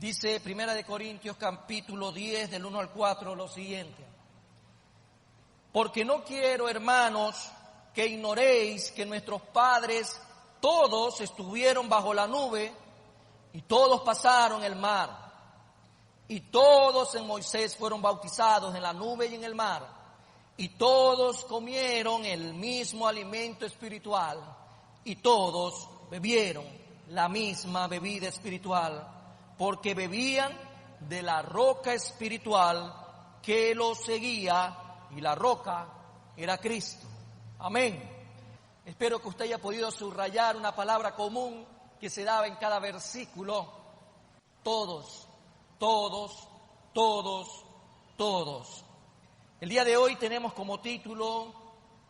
Dice Primera de Corintios capítulo 10 del 1 al 4 lo siguiente: porque no quiero, hermanos, que ignoréis que nuestros padres todos estuvieron bajo la nube y todos pasaron el mar, y todos en Moisés fueron bautizados en la nube y en el mar, y todos comieron el mismo alimento espiritual, y todos bebieron la misma bebida espiritual, porque bebían de la roca espiritual que los seguía, y la roca era Cristo. Amén. Espero que usted haya podido subrayar una palabra común que se daba en cada versículo: todos, todos, todos, todos. El día de hoy tenemos como título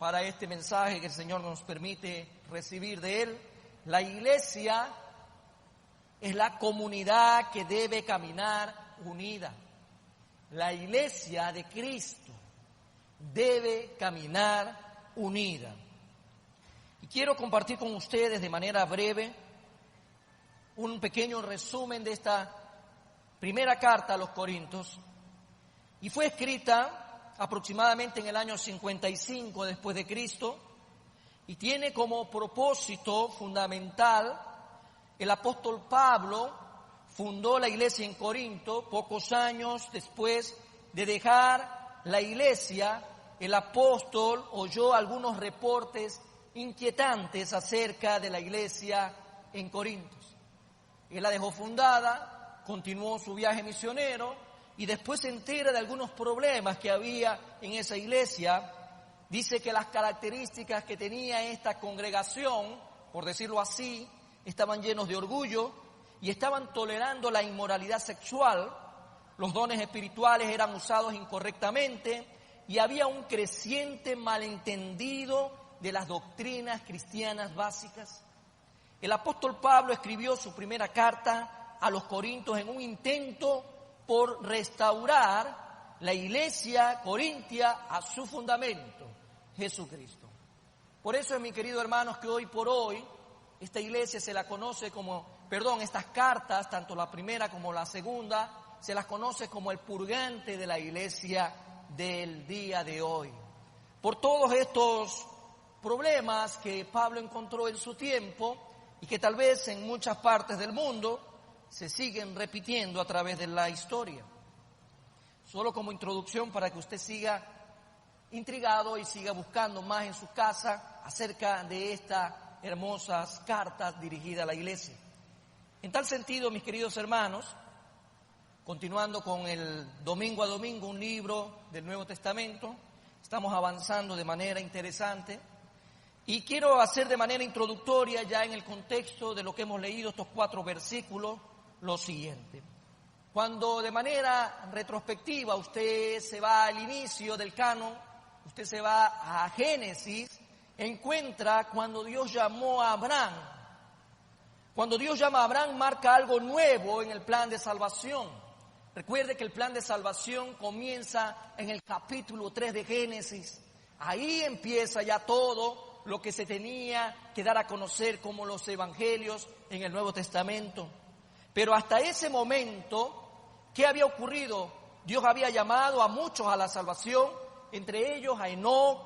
para este mensaje que el Señor nos permite recibir de Él: la iglesia es la comunidad que debe caminar unida. La iglesia de Cristo debe caminar unida. Y quiero compartir con ustedes de manera breve un pequeño resumen de esta primera carta a los Corintios. Y fue escrita aproximadamente en el año 55 después de Cristo, y tiene como propósito fundamental: el apóstol Pablo fundó la iglesia en Corinto. Pocos años después de dejar la iglesia, el apóstol oyó algunos reportes inquietantes acerca de la iglesia en Corinto. Él la dejó fundada, continuó su viaje misionero y después se entera de algunos problemas que había en esa iglesia. Dice que las características que tenía esta congregación, por decirlo así, estaban llenos de orgullo y estaban tolerando la inmoralidad sexual. Los dones espirituales eran usados incorrectamente y había un creciente malentendido de las doctrinas cristianas básicas. El apóstol Pablo escribió su primera carta a los Corintios en un intento por restaurar la iglesia corintia a su fundamento, Jesucristo. Por eso, mis queridos hermanos, que hoy por hoy esta iglesia se la conoce estas cartas, tanto la primera como la segunda, se las conoce como el purgante de la iglesia del día de hoy. Por todos estos problemas que Pablo encontró en su tiempo y que tal vez en muchas partes del mundo se siguen repitiendo a través de la historia. Solo como introducción para que usted siga intrigado y siga buscando más en su casa acerca de estas hermosas cartas dirigidas a la iglesia. En tal sentido, mis queridos hermanos, continuando con el domingo a domingo un libro del Nuevo Testamento, estamos avanzando de manera interesante y quiero hacer de manera introductoria, ya en el contexto de lo que hemos leído, estos 4 versículos, lo siguiente. Cuando de manera retrospectiva usted se va al inicio del canon, usted se va a Génesis, encuentra cuando Dios llamó a Abraham. Cuando Dios llama a Abraham, marca algo nuevo en el plan de salvación. Recuerde que el plan de salvación comienza en el capítulo 3 de Génesis. Ahí empieza ya todo lo que se tenía que dar a conocer como los evangelios en el Nuevo Testamento. Pero hasta ese momento, ¿qué había ocurrido? Dios había llamado a muchos a la salvación, entre ellos a Enoc,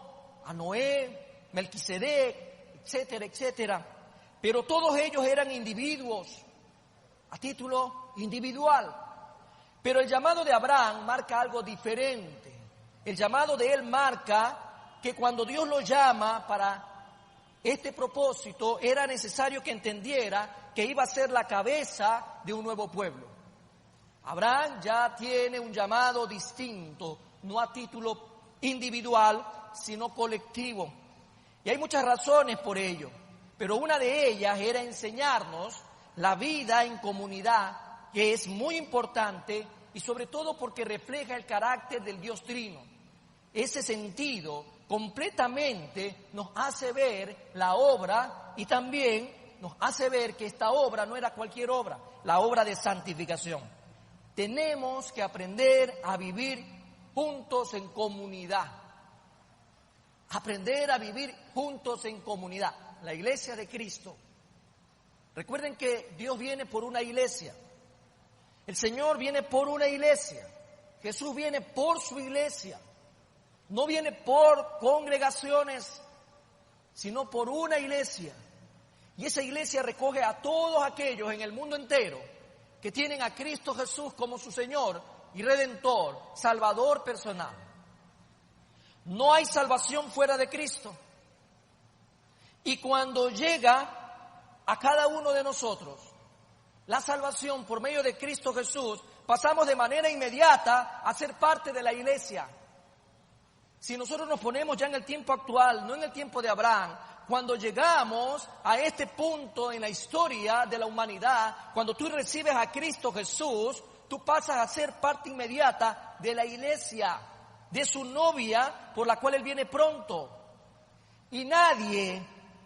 a Noé, Melquisedec, etcétera, etcétera. Pero todos ellos eran individuos, a título individual. Pero el llamado de Abraham marca algo diferente. El llamado de él marca que cuando Dios lo llama para este propósito, era necesario que entendiera que iba a ser la cabeza de un nuevo pueblo. Abraham ya tiene un llamado distinto, no a título individual, sino colectivo. Y hay muchas razones por ello, pero una de ellas era enseñarnos la vida en comunidad, que es muy importante y sobre todo porque refleja el carácter del Dios Trino. Ese sentido completamente nos hace ver la obra y también nos hace ver que esta obra no era cualquier obra, la obra de santificación. Tenemos que aprender a vivir juntos en comunidad. Aprender a vivir juntos en comunidad. La iglesia de Cristo. Recuerden que Dios viene por una iglesia. El Señor viene por una iglesia. Jesús viene por su iglesia. No viene por congregaciones, sino por una iglesia. Y esa iglesia recoge a todos aquellos en el mundo entero que tienen a Cristo Jesús como su Señor y Redentor, Salvador personal. No hay salvación fuera de Cristo. Y cuando llega a cada uno de nosotros la salvación por medio de Cristo Jesús, pasamos de manera inmediata a ser parte de la iglesia. Si nosotros nos ponemos ya en el tiempo actual, no en el tiempo de Abraham, cuando llegamos a este punto en la historia de la humanidad, cuando tú recibes a Cristo Jesús, tú pasas a ser parte inmediata de la iglesia, de su novia por la cual Él viene pronto. Y nadie,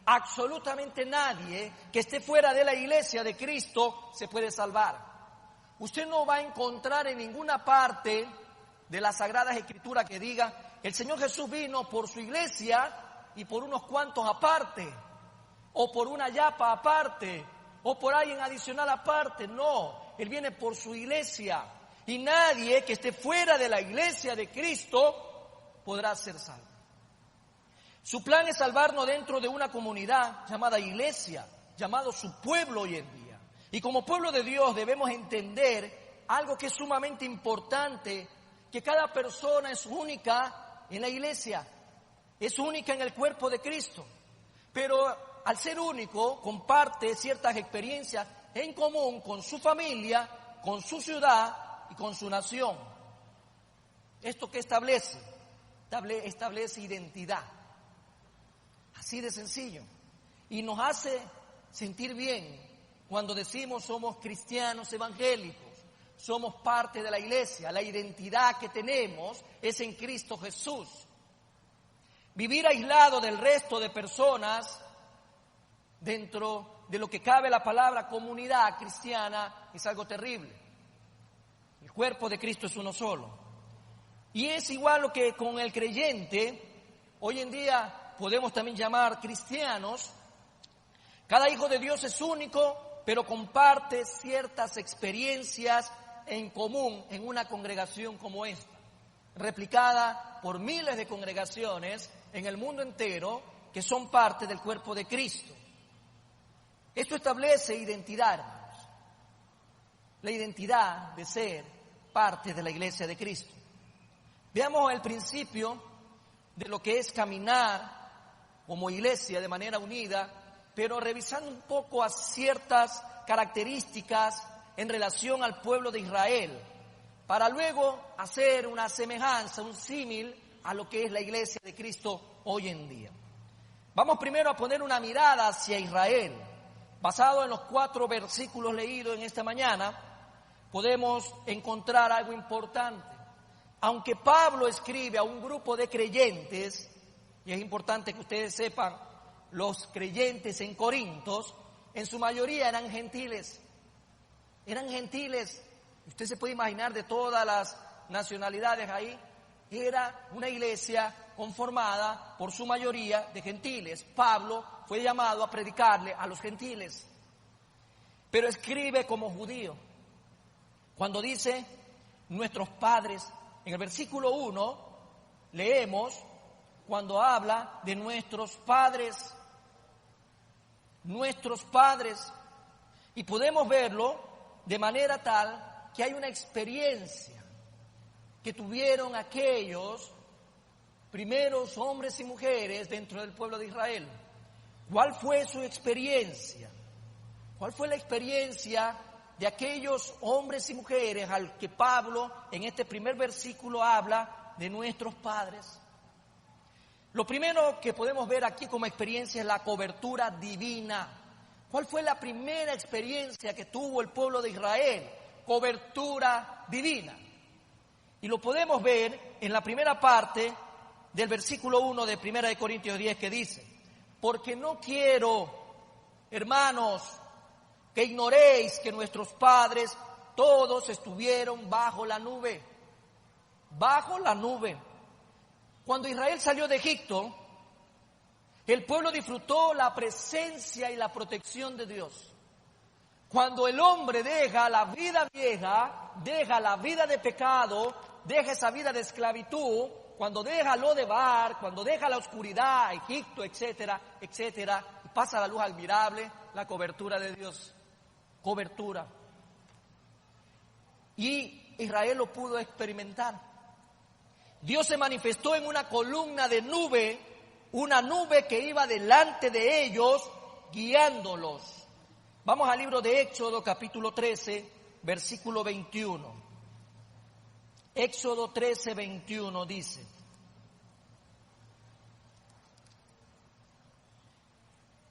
absolutamente nadie, que esté fuera de la iglesia de Cristo se puede salvar. Usted no va a encontrar en ninguna parte de las Sagradas Escrituras que diga, el Señor Jesús vino por su iglesia y por unos cuantos aparte, o por una yapa aparte, o por alguien adicional aparte. No, Él viene por su iglesia. Y nadie que esté fuera de la iglesia de Cristo podrá ser salvo. Su plan es salvarnos dentro de una comunidad llamada iglesia, llamado su pueblo hoy en día. Y como pueblo de Dios debemos entender algo que es sumamente importante, que cada persona es única en la iglesia. Es única en el cuerpo de Cristo, pero al ser único comparte ciertas experiencias en común con su familia, con su ciudad y con su nación. ¿Esto qué establece? Establece identidad, así de sencillo, y nos hace sentir bien cuando decimos somos cristianos evangélicos, somos parte de la iglesia. La identidad que tenemos es en Cristo Jesús. Vivir aislado del resto de personas dentro de lo que cabe la palabra comunidad cristiana es algo terrible. El cuerpo de Cristo es uno solo. Y es igual lo que con el creyente, hoy en día podemos también llamar cristianos. Cada hijo de Dios es único, pero comparte ciertas experiencias en común en una congregación como esta, replicada por miles de congregaciones en el mundo entero que son parte del cuerpo de Cristo. Esto establece identidad, hermanos. La identidad de ser parte de la iglesia de Cristo. Veamos el principio de lo que es caminar como iglesia de manera unida, pero revisando un poco a ciertas características en relación al pueblo de Israel, para luego hacer una semejanza, un símil a lo que es la iglesia de Cristo hoy en día. Vamos primero a poner una mirada hacia Israel. Basado en los 4 versículos leídos en esta mañana, podemos encontrar algo importante. Aunque Pablo escribe a un grupo de creyentes, y es importante que ustedes sepan, los creyentes en Corintios, en su mayoría eran gentiles. Eran gentiles. Usted se puede imaginar de todas las nacionalidades ahí. Era una iglesia conformada por su mayoría de gentiles. Pablo fue llamado a predicarle a los gentiles, pero escribe como judío. Cuando dice nuestros padres, en el versículo 1 leemos cuando habla de nuestros padres, y podemos verlo de manera tal que hay una experiencia que tuvieron aquellos primeros hombres y mujeres dentro del pueblo de Israel. ¿Cuál fue su experiencia? ¿Cuál fue la experiencia de aquellos hombres y mujeres al que Pablo en este primer versículo habla de nuestros padres? Lo primero que podemos ver aquí como experiencia es la cobertura divina. ¿Cuál fue la primera experiencia que tuvo el pueblo de Israel? Cobertura divina. Y lo podemos ver en la primera parte del versículo 1 de 1 de Corintios 10 que dice: porque no quiero, hermanos, que ignoréis que nuestros padres todos estuvieron bajo la nube. Bajo la nube. Cuando Israel salió de Egipto, el pueblo disfrutó la presencia y la protección de Dios. Cuando el hombre deja la vida vieja, deja la vida de pecado, deja esa vida de esclavitud, cuando deja lo de Bar, cuando deja la oscuridad, Egipto, etcétera, etcétera, y pasa a la luz admirable, la cobertura de Dios. Cobertura. Y Israel lo pudo experimentar. Dios se manifestó en una columna de nube, una nube que iba delante de ellos, guiándolos. Vamos al libro de Éxodo, capítulo 13, versículo 21. Éxodo 13, 21 dice: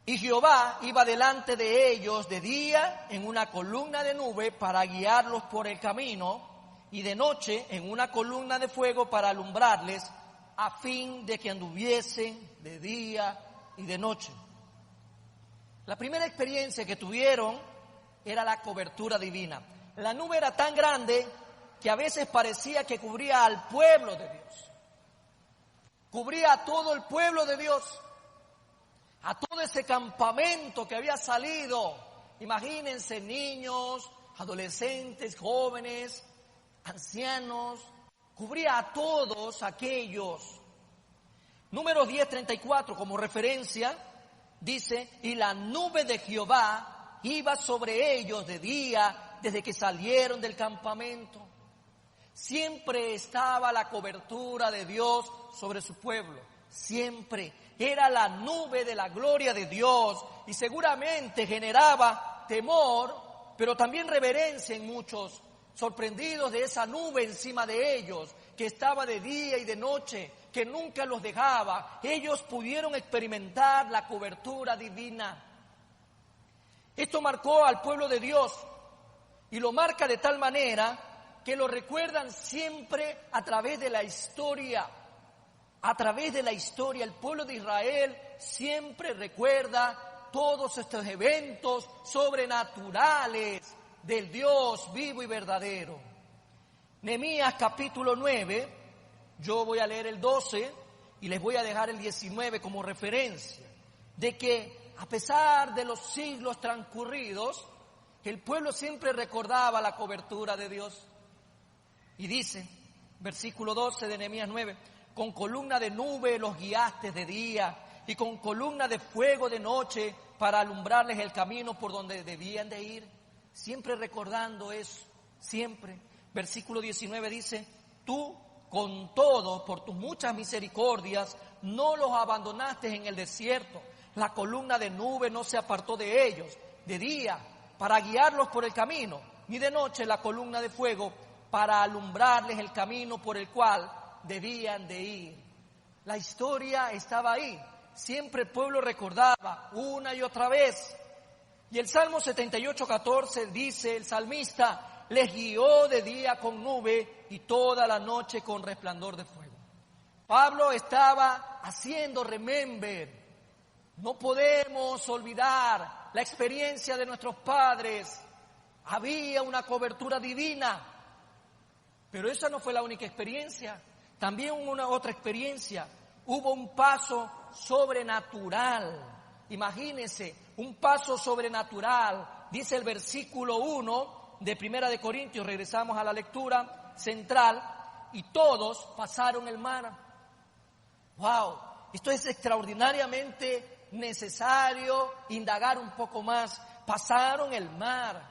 y Jehová iba delante de ellos de día en una columna de nube para guiarlos por el camino, y de noche en una columna de fuego para alumbrarles, a fin de que anduviesen de día y de noche. La primera experiencia que tuvieron era la cobertura divina. La nube era tan grande que a veces parecía que cubría al pueblo de Dios. Cubría a todo el pueblo de Dios, a todo ese campamento que había salido. Imagínense, niños, adolescentes, jóvenes, ancianos. Cubría a todos aquellos. Números 10:34 como referencia dice: y la nube de Jehová iba sobre ellos de día desde que salieron del campamento. Siempre estaba la cobertura de Dios sobre su pueblo. Siempre era la nube de la gloria de Dios, y seguramente generaba temor, pero también reverencia en muchos, sorprendidos de esa nube encima de ellos, que estaba de día y de noche, que nunca los dejaba. Ellos pudieron experimentar la cobertura divina. Esto marcó al pueblo de Dios, y lo marca de tal manera que lo recuerdan siempre a través de la historia. A través de la historia, el pueblo de Israel siempre recuerda todos estos eventos sobrenaturales del Dios vivo y verdadero. Nehemías capítulo 9, yo voy a leer el 12 y les voy a dejar el 19 como referencia, de que a pesar de los siglos transcurridos, el pueblo siempre recordaba la cobertura de Dios. Y dice, versículo 12 de Nehemías 9, con columna de nube los guiaste de día y con columna de fuego de noche para alumbrarles el camino por donde debían de ir. Siempre recordando eso, siempre. Versículo 19 dice, tú con todo, por tus muchas misericordias, no los abandonaste en el desierto. La columna de nube no se apartó de ellos de día para guiarlos por el camino, ni de noche la columna de fuego para alumbrarles el camino por el cual debían de ir. La historia estaba ahí. Siempre el pueblo recordaba una y otra vez. Y el Salmo 78:14 dice el salmista, les guió de día con nube y toda la noche con resplandor de fuego. Pablo estaba haciendo remember. No podemos olvidar la experiencia de nuestros padres. Había una cobertura divina. Pero esa no fue la única experiencia. También hubo una otra experiencia. Hubo un paso sobrenatural. Imagínense, un paso sobrenatural. Dice el versículo 1 de Primera de Corintios, regresamos a la lectura central, y todos pasaron el mar. ¡Wow! Esto es extraordinariamente necesario indagar un poco más. Pasaron el mar.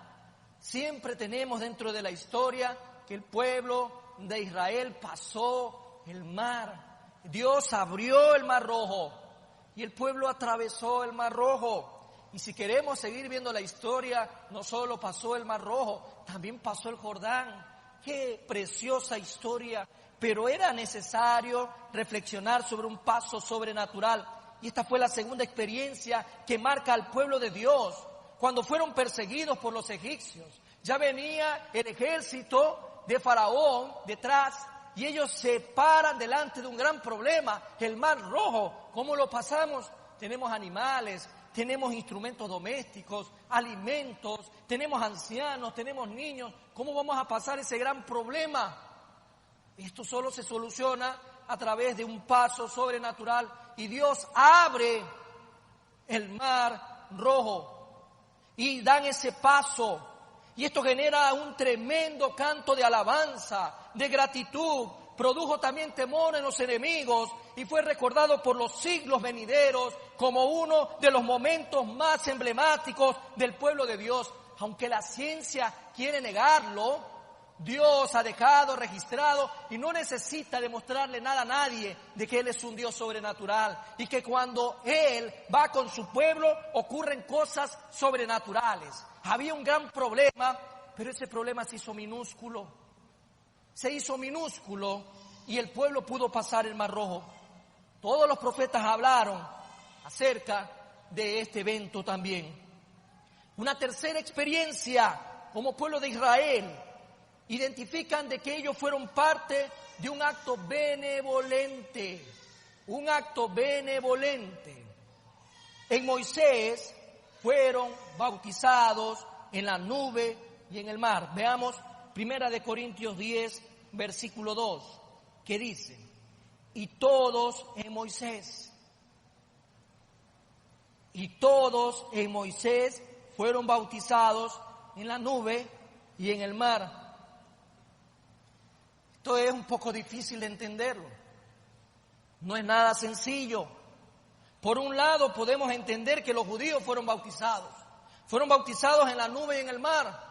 Siempre tenemos dentro de la historia que el pueblo de Israel pasó el mar. Dios abrió el mar rojo y el pueblo atravesó el mar rojo. Y si queremos seguir viendo la historia, no solo pasó el mar rojo, también pasó el Jordán. ¡Qué preciosa historia! Pero era necesario reflexionar sobre un paso sobrenatural. Y esta fue la segunda experiencia que marca al pueblo de Dios cuando fueron perseguidos por los egipcios. Ya venía el ejército de Faraón detrás y ellos se paran delante de un gran problema, el mar rojo. ¿Cómo lo pasamos? Tenemos animales, tenemos instrumentos domésticos, alimentos, tenemos ancianos, tenemos niños. ¿Cómo vamos a pasar ese gran problema? Esto solo se soluciona a través de un paso sobrenatural y Dios abre el mar rojo. y dan ese paso. Y esto genera un tremendo canto de alabanza, de gratitud. Produjo también temor en los enemigos y fue recordado por los siglos venideros como uno de los momentos más emblemáticos del pueblo de Dios. Aunque la ciencia quiere negarlo, Dios ha dejado registrado y no necesita demostrarle nada a nadie de que Él es un Dios sobrenatural y que cuando Él va con su pueblo ocurren cosas sobrenaturales. Había un gran problema, pero ese problema se hizo minúsculo. Se hizo minúsculo y el pueblo pudo pasar el Mar Rojo. Todos los profetas hablaron acerca de este evento también. Una tercera experiencia como pueblo de Israel. Identifican de que ellos fueron parte de un acto benevolente. Un acto benevolente. En Moisés fueron bautizados en la nube y en el mar. Veamos 1 Corintios 10, versículo 2, que dice: y todos en Moisés fueron bautizados en la nube y en el mar. Esto es un poco difícil de entenderlo. No es nada sencillo. Por un lado podemos entender que los judíos fueron bautizados en la nube y en el mar.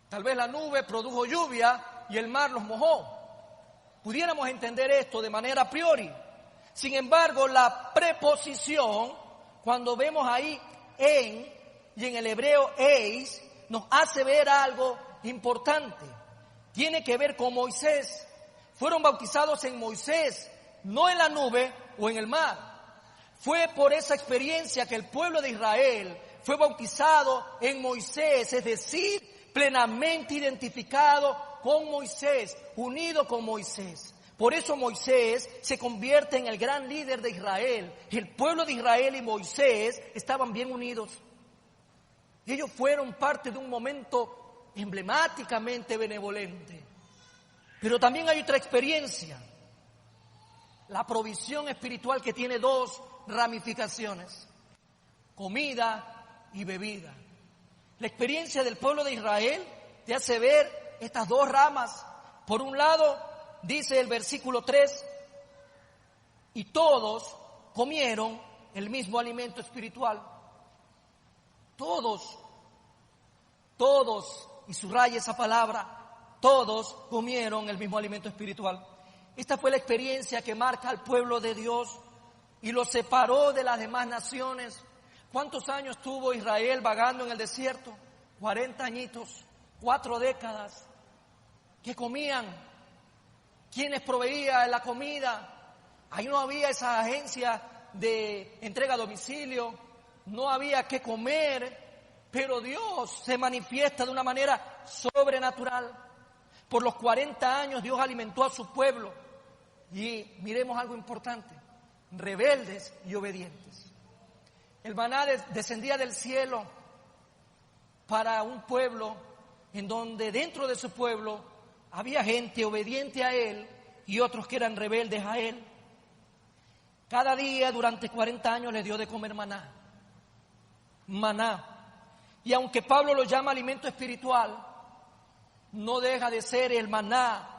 Tal vez la nube produjo lluvia y el mar los mojó. Pudiéramos entender esto de manera a priori. Sin embargo, la preposición, cuando vemos ahí en y en el hebreo eis, nos hace ver algo importante. Tiene que ver con Moisés. Fueron bautizados en Moisés, no en la nube o en el mar. Fue por esa experiencia que el pueblo de Israel fue bautizado en Moisés, es decir, plenamente identificado con Moisés, unido con Moisés. Por eso Moisés se convierte en el gran líder de Israel. El pueblo de Israel y Moisés estaban bien unidos. Ellos fueron parte de un momento emblemáticamente benevolente. Pero también hay otra experiencia, la provisión espiritual, que tiene dos ramificaciones: comida y bebida. La experiencia del pueblo de Israel te hace ver estas dos ramas. Por un lado, dice el versículo 3, y todos comieron el mismo alimento espiritual. Todos, y subraya esa palabra, todos comieron el mismo alimento espiritual. Esta fue la experiencia que marca al pueblo de Dios y lo separó de las demás naciones. ¿Cuántos años tuvo Israel vagando en el desierto? 40 añitos, 4 décadas. ¿Qué comían? ¿Quiénes proveían la comida? Ahí no había esa agencia de entrega a domicilio, no había qué comer, pero Dios se manifiesta de una manera sobrenatural. Por los 40 años Dios alimentó a su pueblo. Y miremos algo importante: rebeldes y obedientes. El maná descendía del cielo para un pueblo en donde dentro de su pueblo había gente obediente a Él y otros que eran rebeldes a Él. Cada día durante 40 años les dio de comer maná. Y aunque Pablo lo llama alimento espiritual, no deja de ser el maná.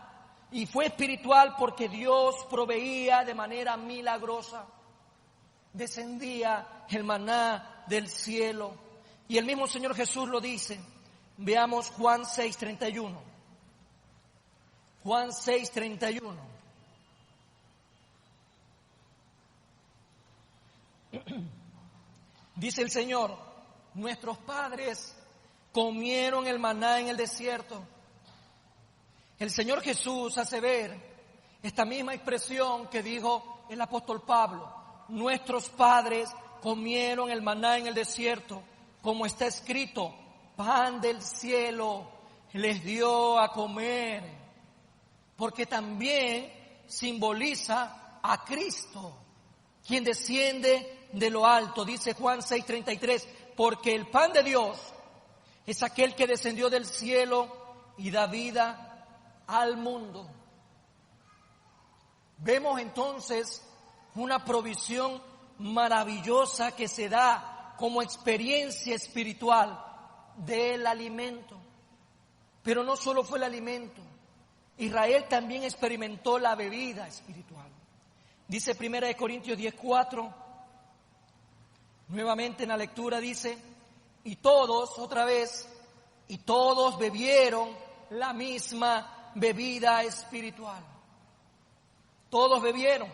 Y fue espiritual porque Dios proveía de manera milagrosa. Descendía el maná del cielo. Y el mismo Señor Jesús lo dice. Veamos Juan 6:31. Juan 6:31. Dice el Señor: nuestros padres comieron el maná en el desierto. El Señor Jesús hace ver esta misma expresión que dijo el apóstol Pablo: nuestros padres comieron el maná en el desierto, como está escrito, pan del cielo les dio a comer, porque también simboliza a Cristo, quien desciende de lo alto. Dice Juan 6:33, porque el pan de Dios es aquel que descendió del cielo y da vida al mundo. Vemos entonces una provisión maravillosa que se da como experiencia espiritual del alimento. Pero no solo fue el alimento, Israel también experimentó la bebida espiritual. Dice 1 Corintios 10:4, nuevamente en la lectura dice, y todos, otra vez, y todos bebieron la misma bebida espiritual. Todos bebieron.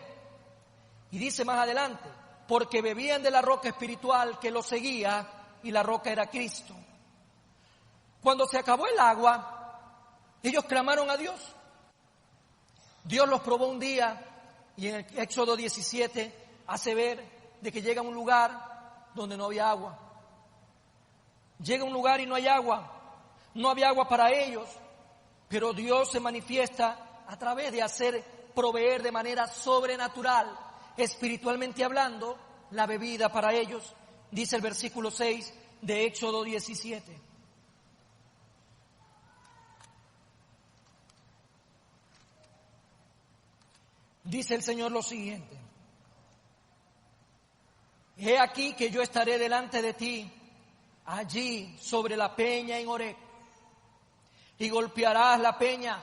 Y dice más adelante, porque bebían de la roca espiritual que los seguía, y la roca era Cristo. Cuando se acabó el agua, ellos clamaron a Dios. Dios los probó un día, y en el Éxodo 17 hace ver de que llega a un lugar donde no había agua. Llega a un lugar y no hay agua. No había agua para ellos, pero Dios se manifiesta a través de hacer proveer de manera sobrenatural, espiritualmente hablando, la bebida para ellos. Dice el versículo 6 de Éxodo 17. Dice el Señor lo siguiente: he aquí que yo estaré delante de ti, allí sobre la peña en Horeb, y golpearás la peña,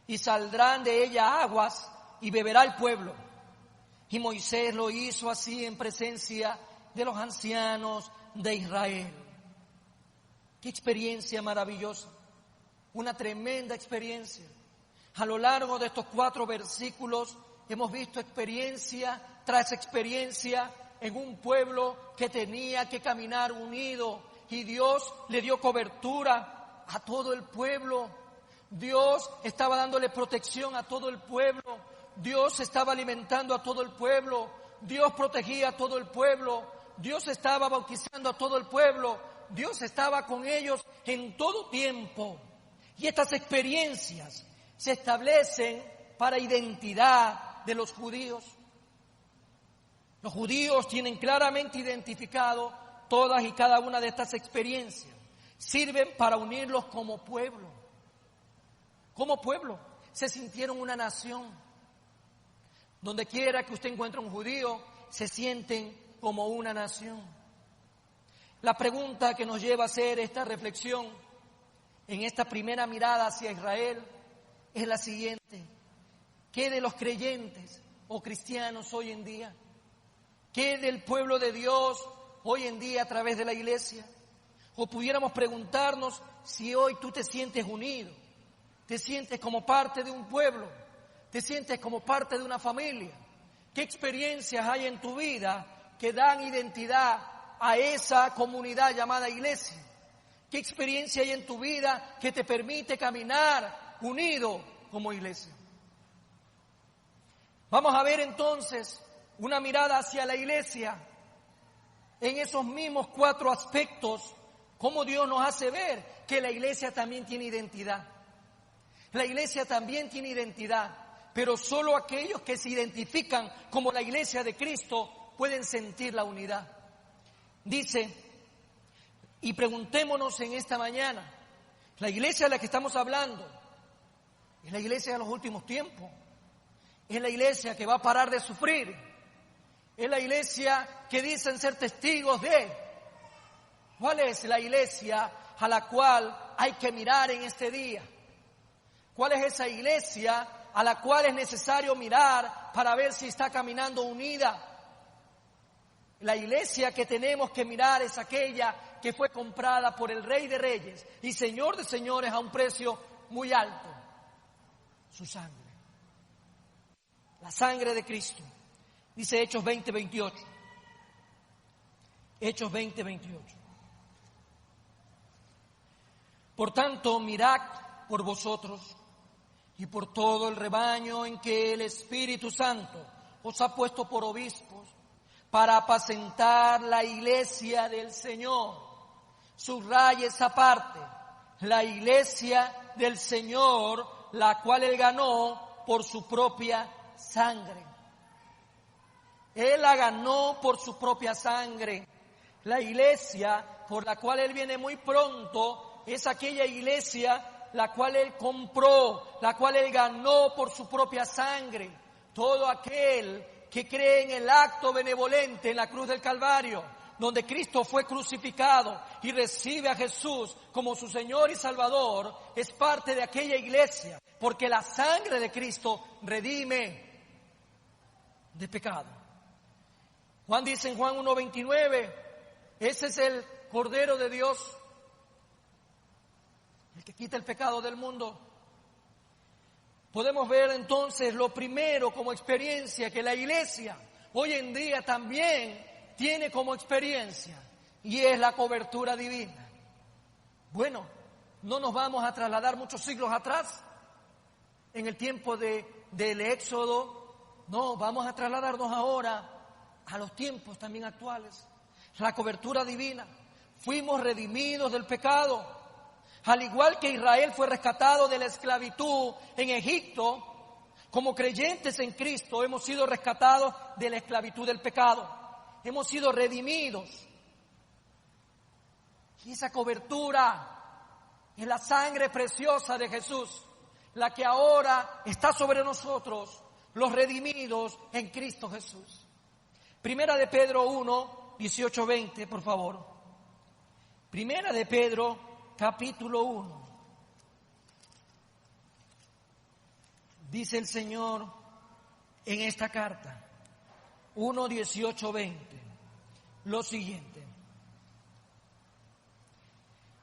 y saldrán de ella aguas, y beberá el pueblo. Y Moisés lo hizo así en presencia de los ancianos de Israel. Qué experiencia maravillosa, una tremenda experiencia. A lo largo de estos 4 versículos hemos visto experiencia tras experiencia en un pueblo que tenía que caminar unido, y Dios le dio cobertura a todo el pueblo. Dios estaba dándole protección a todo el pueblo. Dios estaba alimentando a todo el pueblo. Dios protegía a todo el pueblo. Dios estaba bautizando a todo el pueblo. Dios estaba con ellos en todo tiempo. Y estas experiencias se establecen para identidad de los judíos. Los judíos tienen claramente identificado todas y cada una de estas experiencias. Sirven para unirlos como pueblo. Como pueblo, se sintieron una nación. Donde quiera que usted encuentre un judío, se sienten como una nación. La pregunta que nos lleva a hacer esta reflexión en esta primera mirada hacia Israel es la siguiente: ¿qué de los creyentes o cristianos hoy en día? ¿Qué del pueblo de Dios hoy en día a través de la iglesia? O pudiéramos preguntarnos si hoy tú te sientes unido, te sientes como parte de un pueblo, te sientes como parte de una familia. ¿Qué experiencias hay en tu vida que dan identidad a esa comunidad llamada iglesia? ¿Qué experiencia hay en tu vida que te permite caminar unido como iglesia? Vamos a ver entonces una mirada hacia la iglesia en esos mismos 4 aspectos, cómo Dios nos hace ver que la iglesia también tiene identidad. La iglesia también tiene identidad, pero solo aquellos que se identifican como la iglesia de Cristo pueden sentir la unidad. Dice, y preguntémonos en esta mañana, la iglesia de la que estamos hablando es la iglesia de los últimos tiempos, es la iglesia que va a parar de sufrir, es la iglesia que dicen ser testigos de. ¿Cuál es la iglesia a la cual hay que mirar en este día? ¿Cuál es esa iglesia a la cual es necesario mirar para ver si está caminando unida? La iglesia que tenemos que mirar es aquella que fue comprada por el Rey de Reyes y Señor de Señores a un precio muy alto. Su sangre. La sangre de Cristo. Dice Hechos 20:28. Hechos 20:28. Por tanto, mirad por vosotros y por todo el rebaño en que el Espíritu Santo os ha puesto por obispos para apacentar la iglesia del Señor. Subraya esa parte, la iglesia del Señor, la cual Él ganó por su propia sangre. Él la ganó por su propia sangre. La iglesia por la cual Él viene muy pronto es aquella iglesia la cual Él compró, la cual Él ganó por su propia sangre. Todo aquel que cree en el acto benevolente en la cruz del Calvario, donde Cristo fue crucificado y recibe a Jesús como su Señor y Salvador, es parte de aquella iglesia, porque la sangre de Cristo redime de pecado. Juan dice en Juan 1:29, ese es el Cordero de Dios, el que quita el pecado del mundo. Podemos ver entonces lo primero como experiencia que la iglesia hoy en día también tiene como experiencia, y es la cobertura divina. Bueno, no nos vamos a trasladar muchos siglos atrás, en el tiempo del Éxodo, no, vamos a trasladarnos ahora a los tiempos también actuales. La cobertura divina, fuimos redimidos del pecado. Al igual que Israel fue rescatado de la esclavitud en Egipto, como creyentes en Cristo hemos sido rescatados de la esclavitud del pecado. Hemos sido redimidos. Y esa cobertura es la sangre preciosa de Jesús, la que ahora está sobre nosotros, los redimidos en Cristo Jesús. Primera de Pedro 1, 18, 20, por favor. Primera de Pedro capítulo 1. Dice el Señor en esta carta, 1, 18, 20, lo siguiente.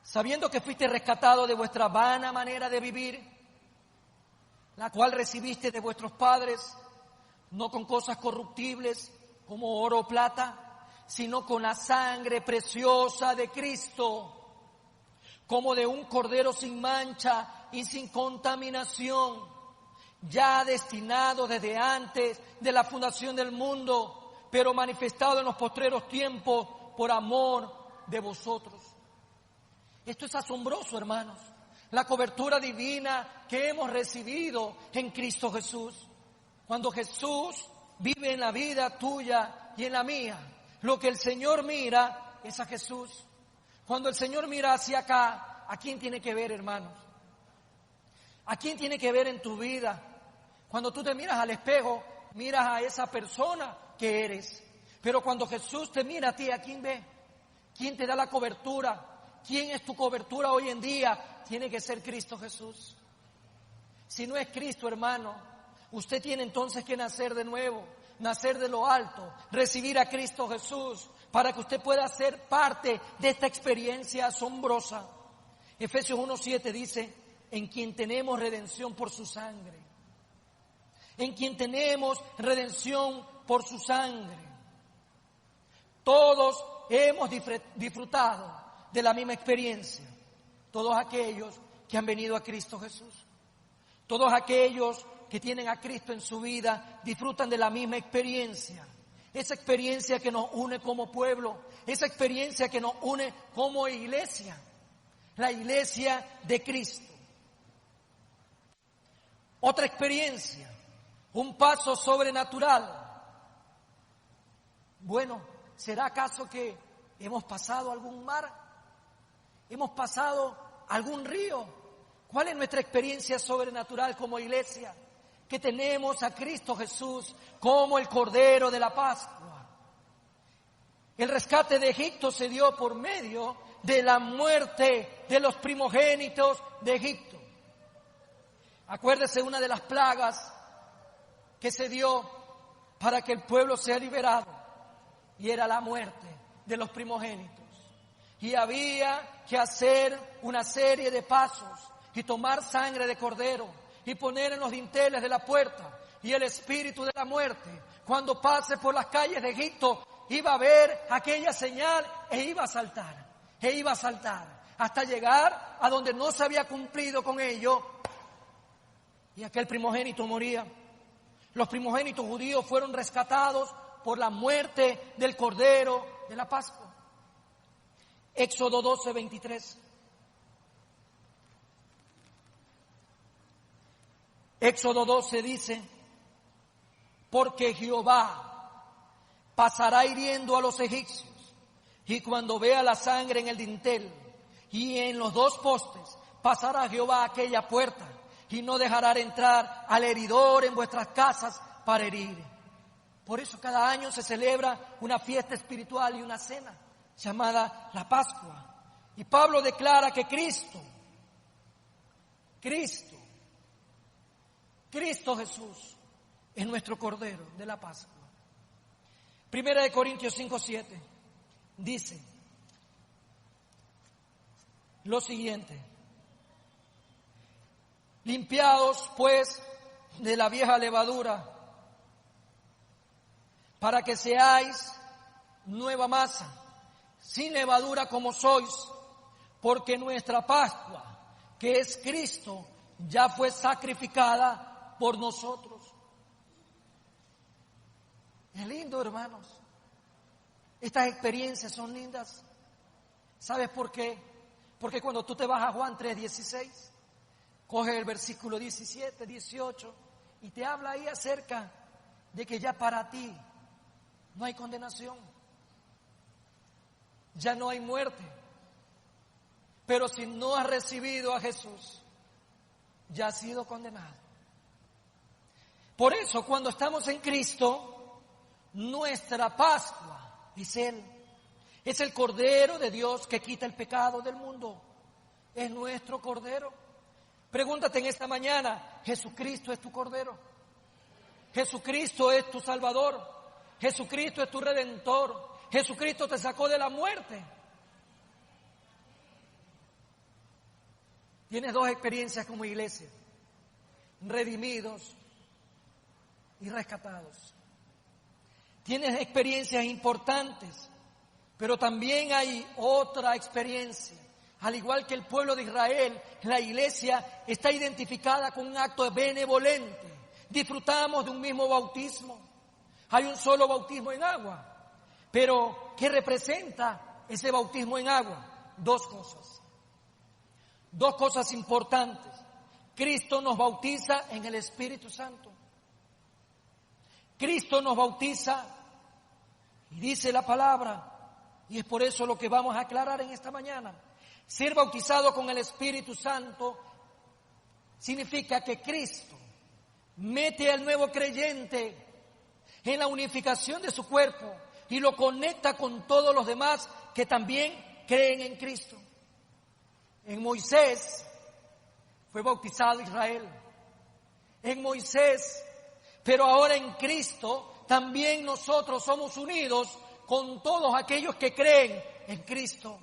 Sabiendo que fuiste rescatado de vuestra vana manera de vivir, la cual recibiste de vuestros padres, no con cosas corruptibles como oro o plata, sino con la sangre preciosa de Cristo, como de un cordero sin mancha y sin contaminación, ya destinado desde antes de la fundación del mundo, pero manifestado en los postreros tiempos por amor de vosotros. Esto es asombroso, hermanos, la cobertura divina que hemos recibido en Cristo Jesús. Cuando Jesús vive en la vida tuya y en la mía, lo que el Señor mira es a Jesús. Cuando el Señor mira hacia acá, ¿a quién tiene que ver, hermanos? ¿A quién tiene que ver en tu vida? Cuando tú te miras al espejo, miras a esa persona que eres. Pero cuando Jesús te mira a ti, ¿a quién ve? ¿Quién te da la cobertura? ¿Quién es tu cobertura hoy en día? Tiene que ser Cristo Jesús. Si no es Cristo, hermano, usted tiene entonces que nacer de nuevo, nacer de lo alto, recibir a Cristo Jesús, para que usted pueda ser parte de esta experiencia asombrosa. Efesios 1:7 dice, en quien tenemos redención por su sangre. En quien tenemos redención por su sangre. Todos hemos disfrutado de la misma experiencia. Todos aquellos que han venido a Cristo Jesús. Todos aquellos que tienen a Cristo en su vida disfrutan de la misma experiencia. Esa experiencia que nos une como pueblo, esa experiencia que nos une como iglesia, la iglesia de Cristo. Otra experiencia, un paso sobrenatural. Bueno, ¿será acaso que hemos pasado algún mar? ¿Hemos pasado algún río? ¿Cuál es nuestra experiencia sobrenatural como iglesia? Que tenemos a Cristo Jesús como el Cordero de la Pascua. El rescate de Egipto se dio por medio de la muerte de los primogénitos de Egipto. Acuérdese una de las plagas que se dio para que el pueblo sea liberado, y era la muerte de los primogénitos. Y había que hacer una serie de pasos y tomar sangre de cordero y poner en los dinteles de la puerta, y el espíritu de la muerte, cuando pase por las calles de Egipto, iba a ver aquella señal e iba a saltar, hasta llegar a donde no se había cumplido con ello, y aquel primogénito moría. Los primogénitos judíos fueron rescatados por la muerte del Cordero de la Pascua. Éxodo 12:23. Éxodo 12 dice, porque Jehová pasará hiriendo a los egipcios, y cuando vea la sangre en el dintel y en los dos postes, pasará Jehová a aquella puerta, y no dejará entrar al heridor en vuestras casas para herir. Por eso cada año se celebra una fiesta espiritual y una cena, llamada la Pascua. Y Pablo declara que Cristo Jesús es nuestro Cordero de la Pascua. Primera de Corintios 5:7 dice lo siguiente: limpiados pues de la vieja levadura, para que seáis nueva masa, sin levadura como sois, porque nuestra Pascua, que es Cristo, ya fue sacrificada por nosotros. Es lindo, hermanos. Estas experiencias son lindas. ¿Sabes por qué? Porque cuando tú te vas a Juan 3:16, coge el versículo 17, 18 y te habla ahí acerca de que ya para ti no hay condenación, ya no hay muerte. Pero si no has recibido a Jesús, ya has sido condenado. Por eso, cuando estamos en Cristo, nuestra Pascua es Él. Es el Cordero de Dios que quita el pecado del mundo. Es nuestro Cordero. Pregúntate en esta mañana, ¿Jesucristo es tu Cordero? ¿Jesucristo es tu Salvador? ¿Jesucristo es tu Redentor? ¿Jesucristo te sacó de la muerte? Tienes dos experiencias como iglesia: redimidos y rescatados. Tienes experiencias importantes, pero también hay otra experiencia. Al igual que el pueblo de Israel, la iglesia está identificada con un acto benevolente. Disfrutamos de un mismo bautismo. Hay un solo bautismo en agua. Pero, ¿qué representa ese bautismo en agua? Dos cosas importantes. Cristo nos bautiza en el Espíritu Santo. Cristo nos bautiza y dice la palabra, y es por eso lo que vamos a aclarar en esta mañana. Ser bautizado con el Espíritu Santo significa que Cristo mete al nuevo creyente en la unificación de su cuerpo y lo conecta con todos los demás que también creen en Cristo. En Moisés fue bautizado Israel. En Moisés, pero ahora en Cristo también nosotros somos unidos con todos aquellos que creen en Cristo.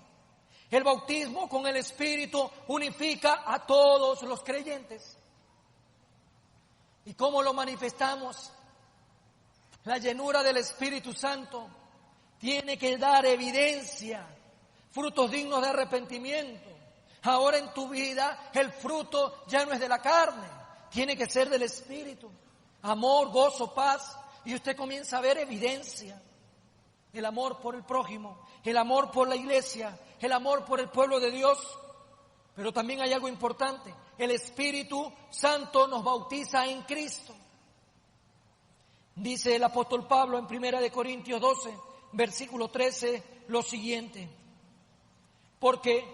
El bautismo con el Espíritu unifica a todos los creyentes. ¿Y cómo lo manifestamos? La llenura del Espíritu Santo tiene que dar evidencia, frutos dignos de arrepentimiento. Ahora en tu vida el fruto ya no es de la carne, tiene que ser del Espíritu. Amor, gozo, paz. Y usted comienza a ver evidencia. El amor por el prójimo, el amor por la iglesia, el amor por el pueblo de Dios. Pero también hay algo importante: el Espíritu Santo nos bautiza en Cristo. Dice el apóstol Pablo en 1 de Corintios 12, versículo 13, lo siguiente: porque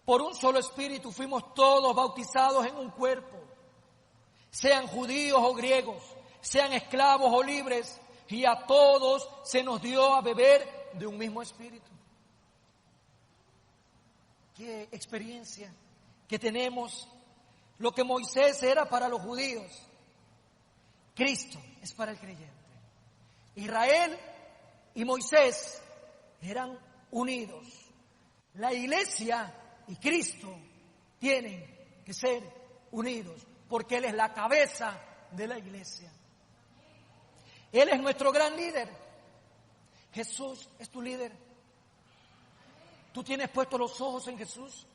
por un solo Espíritu fuimos todos bautizados en un cuerpo, sean judíos o griegos, sean esclavos o libres, y a todos se nos dio a beber de un mismo Espíritu. Qué experiencia que tenemos. Lo que Moisés era para los judíos, Cristo es para el creyente. Israel y Moisés eran unidos. La iglesia y Cristo tienen que ser unidos, porque Él es la cabeza de la iglesia. Él es nuestro gran líder. Jesús es tu líder. ¿Tú tienes puestos los ojos en Jesús?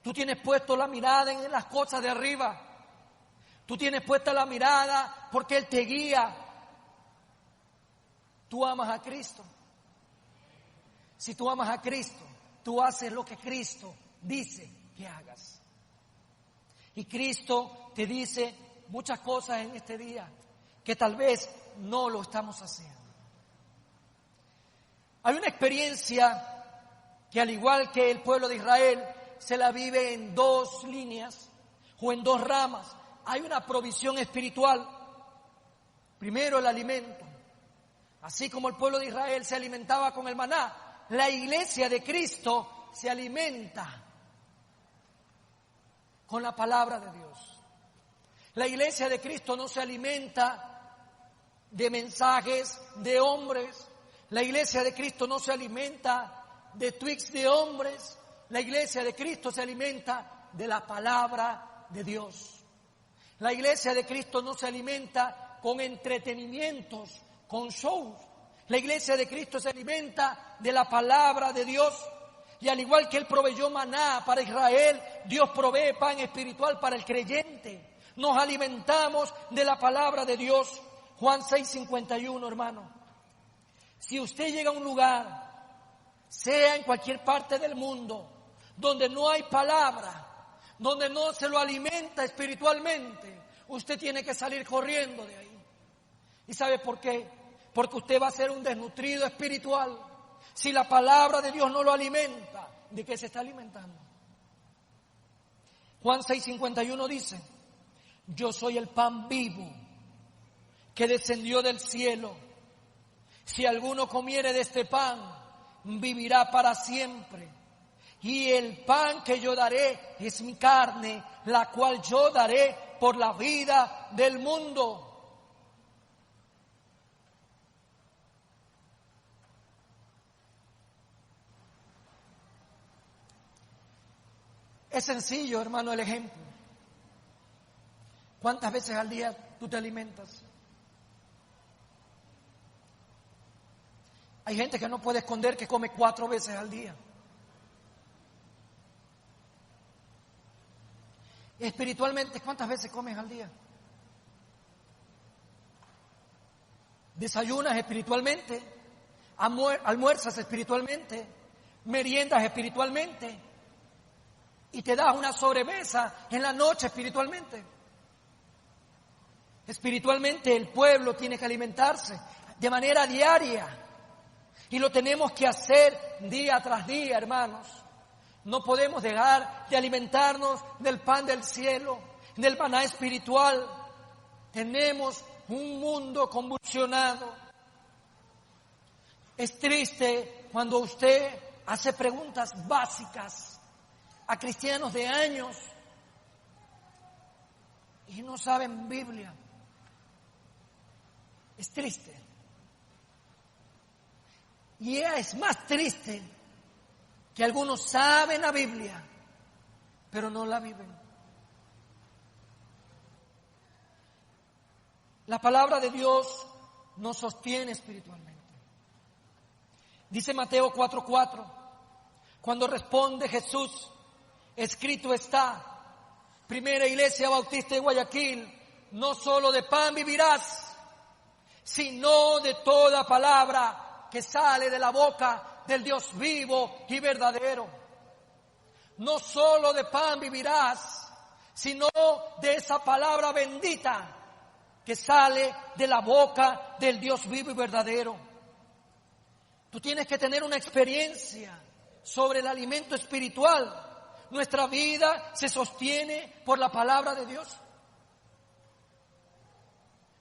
¿Tú tienes puesto la mirada en las cosas de arriba? ¿Tú tienes puesta la mirada porque Él te guía? ¿Tú amas a Cristo? Si tú amas a Cristo, tú haces lo que Cristo dice que hagas. Y Cristo te dice muchas cosas en este día que tal vez no lo estamos haciendo. Hay una experiencia que, al igual que el pueblo de Israel, se la vive en dos líneas o en dos ramas. Hay una provisión espiritual. Primero, el alimento. Así como el pueblo de Israel se alimentaba con el maná, la iglesia de Cristo se alimenta con la palabra de Dios. La iglesia de Cristo no se alimenta de mensajes de hombres. La iglesia de Cristo no se alimenta de tweets de hombres. La iglesia de Cristo se alimenta de la palabra de Dios. La iglesia de Cristo no se alimenta con entretenimientos, con shows. La iglesia de Cristo se alimenta de la palabra de Dios. Y al igual que Él proveyó maná para Israel, Dios provee pan espiritual para el creyente. Nos alimentamos de la palabra de Dios. Juan 6:51, hermano. Si usted llega a un lugar, sea en cualquier parte del mundo, donde no hay palabra, donde no se lo alimenta espiritualmente, usted tiene que salir corriendo de ahí. ¿Y sabe por qué? Porque usted va a ser un desnutrido espiritual. Si la palabra de Dios no lo alimenta, ¿de qué se está alimentando? Juan 6:51 dice: yo soy el pan vivo que descendió del cielo. Si alguno comiere de este pan, vivirá para siempre. Y el pan que yo daré es mi carne, la cual yo daré por la vida del mundo. Es sencillo, hermano, el ejemplo. ¿Cuántas veces al día tú te alimentas? Hay gente que no puede esconder que come 4 veces al día. Espiritualmente, ¿cuántas veces comes al día? Desayunas espiritualmente, almuerzas espiritualmente, meriendas espiritualmente y te das una sobremesa en la noche espiritualmente. Espiritualmente el pueblo tiene que alimentarse de manera diaria y lo tenemos que hacer día tras día, hermanos. No podemos dejar de alimentarnos del pan del cielo, del maná espiritual. Tenemos un mundo convulsionado. Es triste cuando usted hace preguntas básicas a cristianos de años y no saben Biblia. Es triste. Y es más triste que algunos saben la Biblia, pero no la viven. La palabra de Dios nos sostiene espiritualmente. Dice Mateo 4:4, cuando responde Jesús: escrito está, Primera Iglesia Bautista de Guayaquil, no solo de pan vivirás, sino de toda palabra que sale de la boca del Dios vivo y verdadero. No solo de pan vivirás, sino de esa palabra bendita que sale de la boca del Dios vivo y verdadero. Tú tienes que tener una experiencia sobre el alimento espiritual. Nuestra vida se sostiene por la palabra de Dios.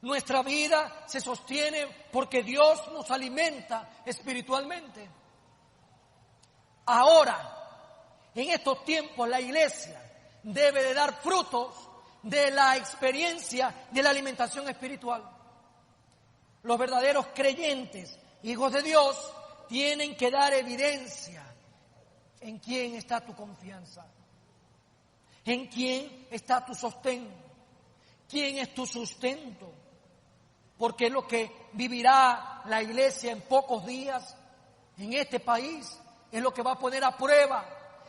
Nuestra vida se sostiene porque Dios nos alimenta espiritualmente. Ahora, en estos tiempos, la iglesia debe de dar frutos de la experiencia de la alimentación espiritual. Los verdaderos creyentes, hijos de Dios, tienen que dar evidencia en quién está tu confianza, en quién está tu sostén, quién es tu sustento, porque es lo que vivirá la iglesia en pocos días en este país. Es lo que va a poner a prueba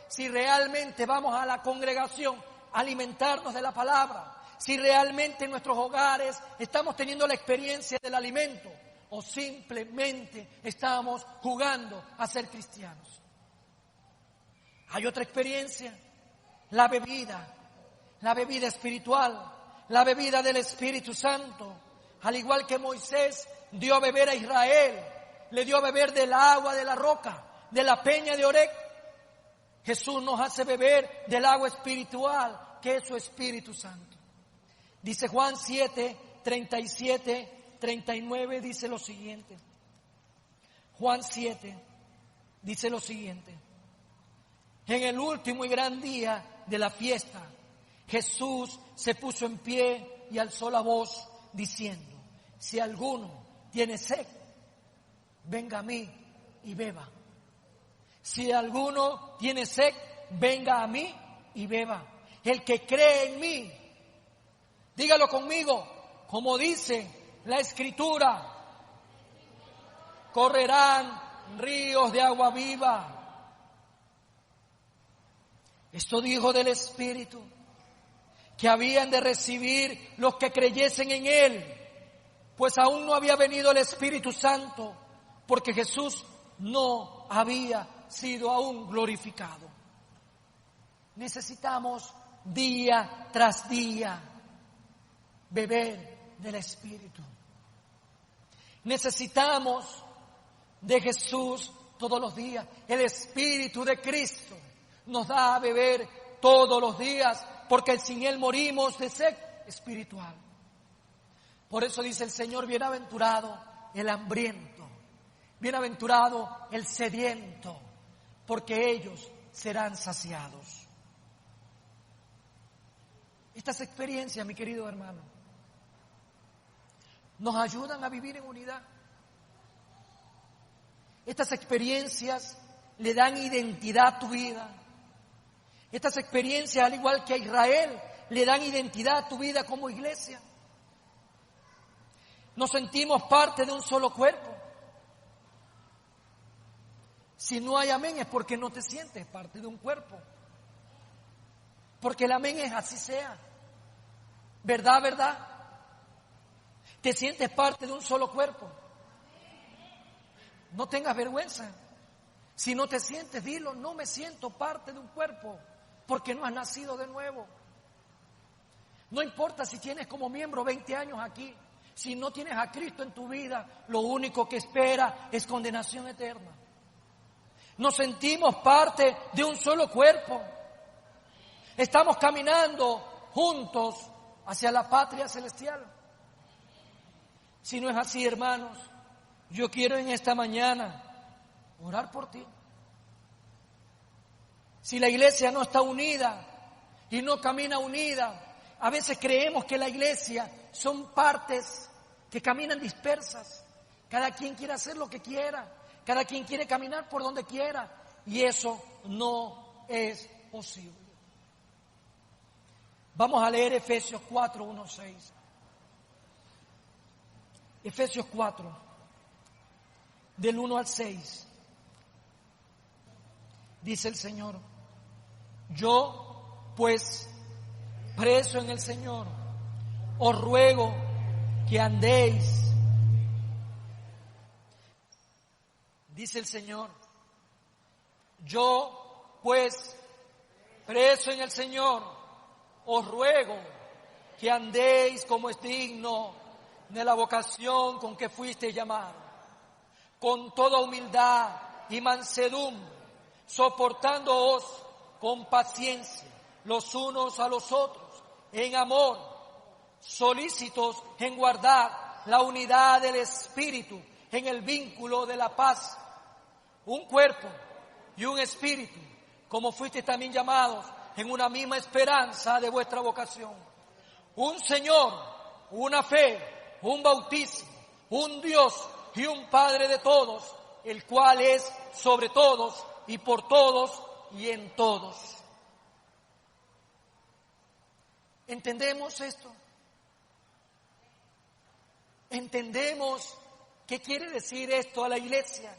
si realmente vamos a la congregación a alimentarnos de la palabra, si realmente en nuestros hogares estamos teniendo la experiencia del alimento o simplemente estamos jugando a ser cristianos. Hay otra experiencia, la bebida espiritual, la bebida del Espíritu Santo. Al igual que Moisés dio a beber a Israel, le dio a beber del agua de la roca, de la peña de Oreb. Jesús nos hace beber del agua espiritual, que es su Espíritu Santo. Dice Juan 7, 37, 39, dice lo siguiente: Juan 7 dice lo siguiente: en el último y gran día de la fiesta, Jesús se puso en pie y alzó la voz diciendo: si alguno tiene sed, venga a mí y beba. Si alguno tiene sed, venga a mí y beba. El que cree en mí, dígalo conmigo, como dice la Escritura, correrán ríos de agua viva. Esto dijo del Espíritu que habían de recibir los que creyesen en Él, pues aún no había venido el Espíritu Santo, porque Jesús no había sido aún glorificado. Necesitamos día tras día beber del Espíritu. Necesitamos de Jesús todos los días. El Espíritu de Cristo nos da a beber todos los días, porque sin Él morimos de sed espiritual. Por eso dice el Señor: bienaventurado el hambriento, bienaventurado el sediento, porque ellos serán saciados. Estas experiencias, mi querido hermano, nos ayudan a vivir en unidad. Estas experiencias le dan identidad a tu vida. Estas experiencias, al igual que a Israel, le dan identidad a tu vida como iglesia. Nos sentimos parte de un solo cuerpo. Si no hay amén es porque no te sientes parte de un cuerpo. Porque el amén es así sea. ¿Verdad, verdad? ¿Te sientes parte de un solo cuerpo? No tengas vergüenza. Si no te sientes, dilo: no me siento parte de un cuerpo, porque no has nacido de nuevo. No importa si tienes como miembro 20 años aquí. Si no tienes a Cristo en tu vida, lo único que espera es condenación eterna. Nos sentimos parte de un solo cuerpo. Estamos caminando juntos hacia la patria celestial. Si no es así, hermanos, yo quiero en esta mañana orar por ti. Si la iglesia no está unida y no camina unida, a veces creemos que la iglesia son partes que caminan dispersas. Cada quien quiere hacer lo que quiera, cada quien quiere caminar por donde quiera, y eso no es posible. Vamos a leer Efesios 4, 1, 6. Efesios 4, del 1 al 6. Dice el Señor: yo, pues, preso en el Señor, os ruego que andéis. Dice el Señor: yo, pues, preso en el Señor, os ruego que andéis como es digno de la vocación con que fuisteis llamados, con toda humildad y mansedumbre, soportándoos con paciencia los unos a los otros, en amor, solícitos en guardar la unidad del Espíritu en el vínculo de la paz. Un cuerpo y un espíritu, como fuisteis también llamados en una misma esperanza de vuestra vocación. Un Señor, una fe, un bautismo, un Dios y un Padre de todos, el cual es sobre todos y por todos y en todos. ¿Entendemos esto? ¿Entendemos qué quiere decir esto a la iglesia?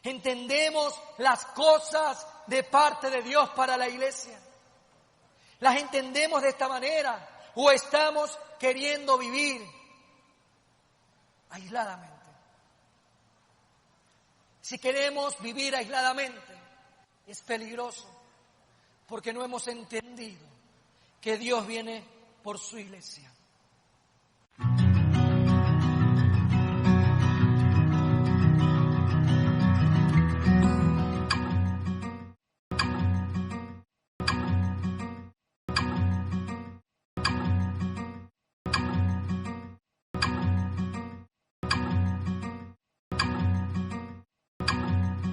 ¿Entendemos las cosas de parte de Dios para la iglesia? ¿Las entendemos de esta manera o estamos queriendo vivir aisladamente? Si queremos vivir aisladamente, es peligroso, porque no hemos entendido que Dios viene por su iglesia.